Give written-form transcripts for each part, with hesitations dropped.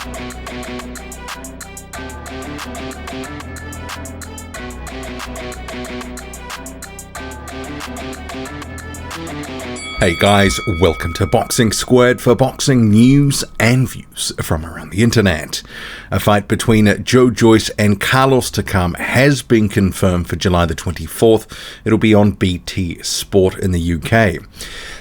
Hey guys, welcome to Boxing Squared for boxing news and views from around the internet. A fight between Joyce and Carlos Takam has been confirmed for July the 24th. It'll be on BT Sport in the UK.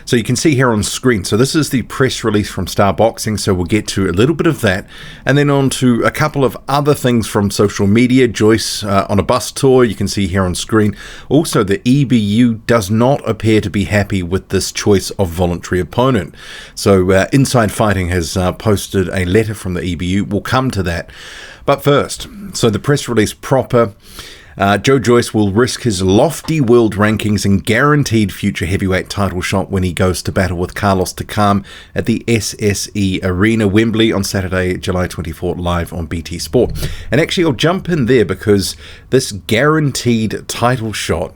So you can see here on screen, so this is the press release from Star Boxing, so we'll get to a little bit of that, and then on to a couple of other things from social media. Joyce on a bus tour, you can see here on screen. Also, the EBU does not appear to be happy with this choice of voluntary opponent. So Inside Fighting has posted a letter from the EBU. We'll come to that. But first, so the press release proper. Joyce will risk his lofty world rankings and guaranteed future heavyweight title shot when he goes to battle with Carlos Takam at the SSE Arena, Wembley, on Saturday, July 24th, live on BT Sport. And actually, I'll jump in there because this guaranteed title shot,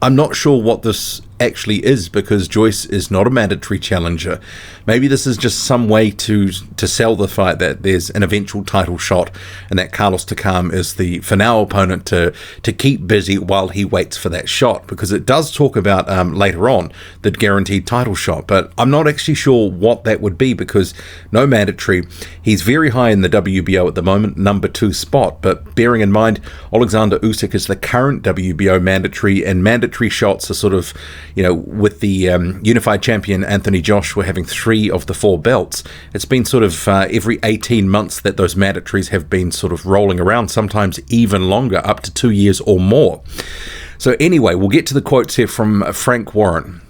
I'm not sure what this actually is, because Joyce is not a mandatory challenger. Maybe this is just some way to sell the fight that there's an eventual title shot and that Carlos Takam is the for now opponent to keep busy while he waits for that shot, because it does talk about later on the guaranteed title shot, but I'm not actually sure what that would be, because no mandatory. He's very high in the WBO at the moment, number 2 spot, but bearing in mind Alexander Usyk is the current WBO mandatory, and mandatory shots are sort of, you know, with the unified champion Anthony Joshua having 3 of the 4 belts, it's been sort of every 18 months that those mandatories have been sort of rolling around, sometimes even longer, up to 2 years or more. So anyway, we'll get to the quotes here from Frank Warren.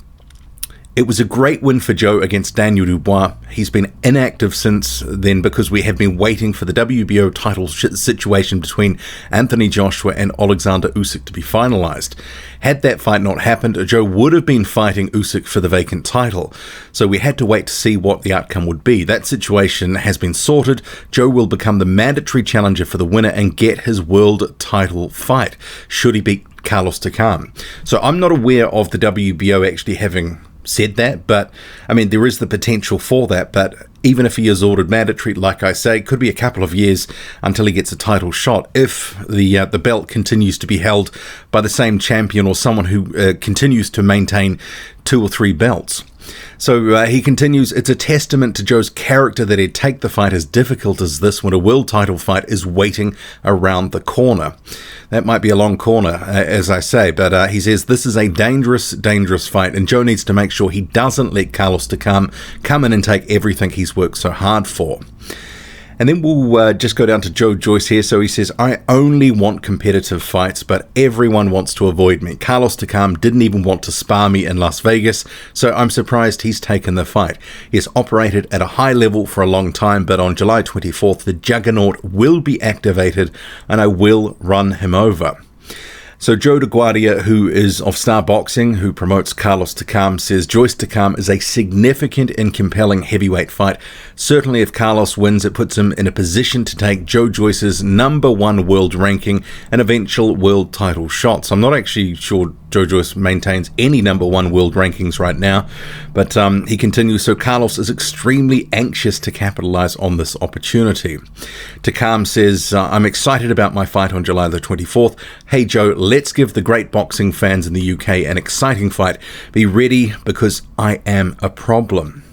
It was a great win for Joe against Daniel Dubois. He's been inactive since then because we have been waiting for the WBO title situation between Anthony Joshua and Alexander Usyk to be finalized. Had that fight not happened, Joe would have been fighting Usyk for the vacant title. So we had to wait to see what the outcome would be. That situation has been sorted. Joe will become the mandatory challenger for the winner and get his world title fight, should he beat Carlos Takam. So I'm not aware of the WBO actually having said that, but I mean, there is the potential for that. But even if he is ordered mandatory, like I say, it could be a couple of years until he gets a title shot if the belt continues to be held by the same champion or someone who continues to maintain 2 or 3 belts. So he continues, it's a testament to Joe's character that he'd take the fight as difficult as this when a world title fight is waiting around the corner. That might be a long corner, as I say, but he says this is a dangerous, dangerous fight, and Joe needs to make sure he doesn't let Carlos Takam come in and take everything he's worked so hard for. And then we'll just go down to Joyce here. So he says, I only want competitive fights, but everyone wants to avoid me. Carlos Takam didn't even want to spar me in Las Vegas, so I'm surprised he's taken the fight. He has operated at a high level for a long time, but on July 24th, the juggernaut will be activated and I will run him over. So Joe DeGuardia, who is of Star Boxing, who promotes Carlos Takam, says Joyce Takam is a significant and compelling heavyweight fight. Certainly if Carlos wins, it puts him in a position to take Joe Joyce's number 1 world ranking and eventual world title shots. I'm not actually sure Joe Joyce maintains any number 1 world rankings right now, but he continues, so Carlos is extremely anxious to capitalize on this opportunity. Takam says, I'm excited about my fight on July the 24th. Hey Joe, let's give the great boxing fans in the UK an exciting fight. Be ready because I am a problem.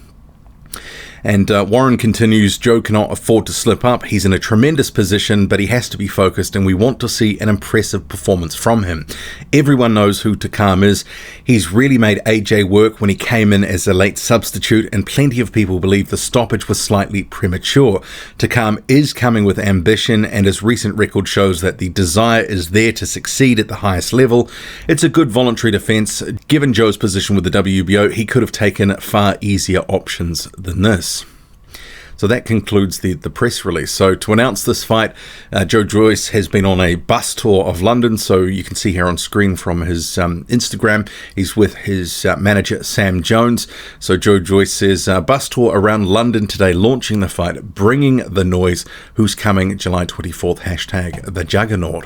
And Warren continues, Joe cannot afford to slip up. He's in a tremendous position, but he has to be focused, and we want to see an impressive performance from him. Everyone knows who Takam is. He's really made AJ work when he came in as a late substitute, and plenty of people believe the stoppage was slightly premature. Takam is coming with ambition, and his recent record shows that the desire is there to succeed at the highest level. It's a good voluntary defense. Given Joe's position with the WBO, he could have taken far easier options than this. So that concludes the press release. So to announce this fight, Joe Joyce has been on a bus tour of London. So you can see here on screen from his Instagram, he's with his manager, Sam Jones. So Joe Joyce says, bus tour around London today, launching the fight, bringing the noise. Who's coming July 24th, hashtag the Juggernaut.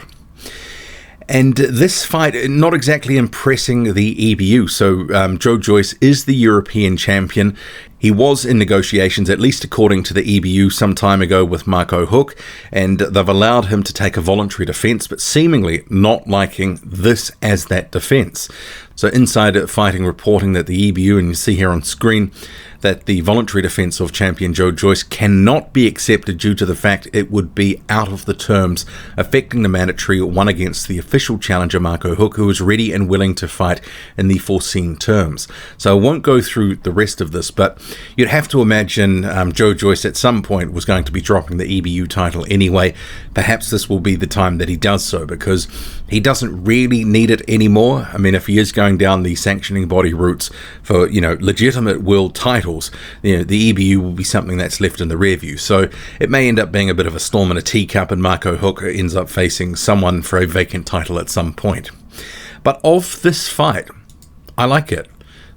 And this fight, not exactly impressing the EBU. So Joe Joyce is the European champion. He was in negotiations, at least according to the EBU, some time ago with Marco Huck, and they've allowed him to take a voluntary defence, but seemingly not liking this as that defence. So Inside Fighting reporting that the EBU, and you see here on screen, that the voluntary defence of champion Joe Joyce cannot be accepted due to the fact it would be out of the terms, affecting the mandatory one against the official challenger Marco Huck, who is ready and willing to fight in the foreseen terms. So I won't go through the rest of this, but you'd have to imagine Joe Joyce at some point was going to be dropping the EBU title anyway. Perhaps this will be the time that he does so, because he doesn't really need it anymore. I mean, if he is going down the sanctioning body routes for, legitimate world titles, the EBU will be something that's left in the rear view. So it may end up being a bit of a storm in a teacup, and Marco Huck ends up facing someone for a vacant title at some point. But of this fight, I like it.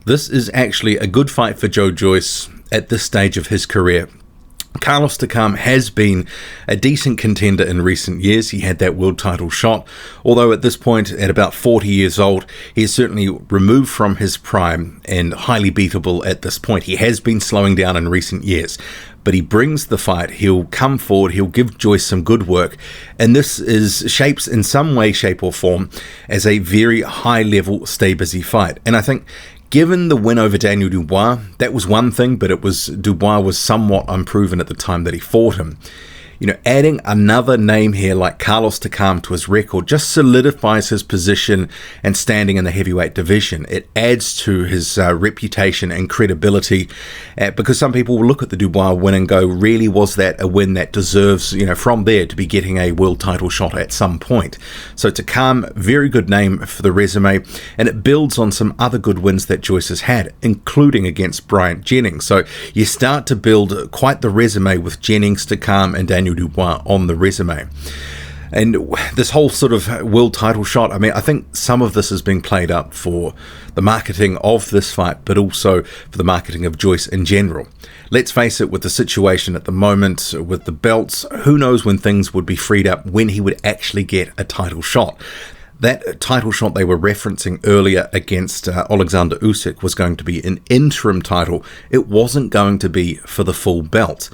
This is actually a good fight for Joe Joyce at this stage of his career. Carlos Takam has been a decent contender in recent years. He had that world title shot, although at this point, at about 40 years old, he is certainly removed from his prime and highly beatable at this point. He has been slowing down in recent years, but he brings the fight. He'll come forward, he'll give Joyce some good work, and this is shapes in some way, shape or form as a very high level, stay busy fight. And I think given the win over Daniel Dubois, that was one thing, but Dubois was somewhat unproven at the time that he fought him. Adding another name here like Carlos Takam to his record just solidifies his position and standing in the heavyweight division. It adds to his reputation and credibility, because some people will look at the Dubois win and go, really, was that a win that deserves, from there to be getting a world title shot at some point? So Takam, very good name for the resume, and it builds on some other good wins that Joyce has had, including against Bryant Jennings. So you start to build quite the resume with Jennings, Takam, and Daniel Dubois on the resume. And this whole sort of world title shot, I think some of this is being played up for the marketing of this fight, but also for the marketing of Joyce in general. Let's face it, with the situation at the moment, with the belts, who knows when things would be freed up, when he would actually get a title shot. That title shot they were referencing earlier against Alexander Usyk was going to be an interim title. It wasn't going to be for the full belt.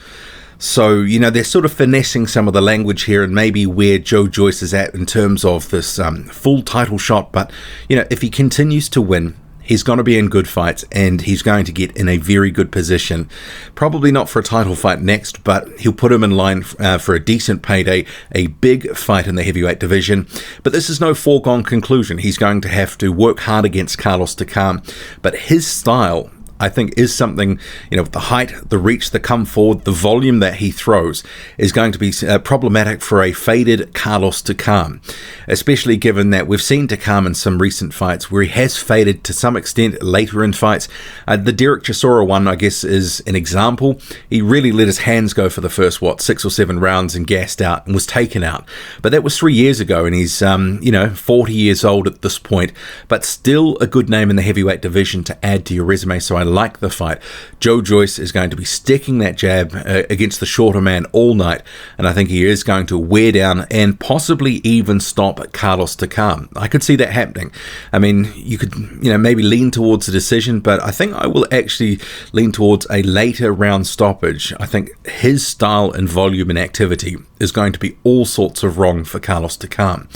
So, they're sort of finessing some of the language here and maybe where Joe Joyce is at in terms of this full title shot. But, if he continues to win, he's going to be in good fights and he's going to get in a very good position. Probably not for a title fight next, but he'll put him in line for a decent payday, a big fight in the heavyweight division. But this is no foregone conclusion. He's going to have to work hard against Carlos Takam. But his style, I think, is something, the height, the reach, the come forward, the volume that he throws is going to be problematic for a faded Carlos Takam, especially given that we've seen Takam in some recent fights where he has faded to some extent later in fights. The Derek Chisora one, I guess, is an example. He really let his hands go for the first, 6 or 7 rounds and gassed out and was taken out. But that was 3 years ago, and he's, 40 years old at this point, but still a good name in the heavyweight division to add to your resume. So I like the fight. Joe Joyce is going to be sticking that jab against the shorter man all night, and I think he is going to wear down and possibly even stop Carlos Takam. I could see that happening. You could, maybe lean towards a decision, but I think I will actually lean towards a later round stoppage. I think his style and volume and activity is going to be all sorts of wrong for Carlos Takam.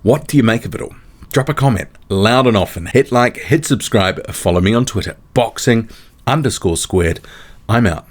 What do you make of it all? Drop a comment loud and often. Hit like, hit subscribe, follow me on Twitter, boxing_squared. I'm out.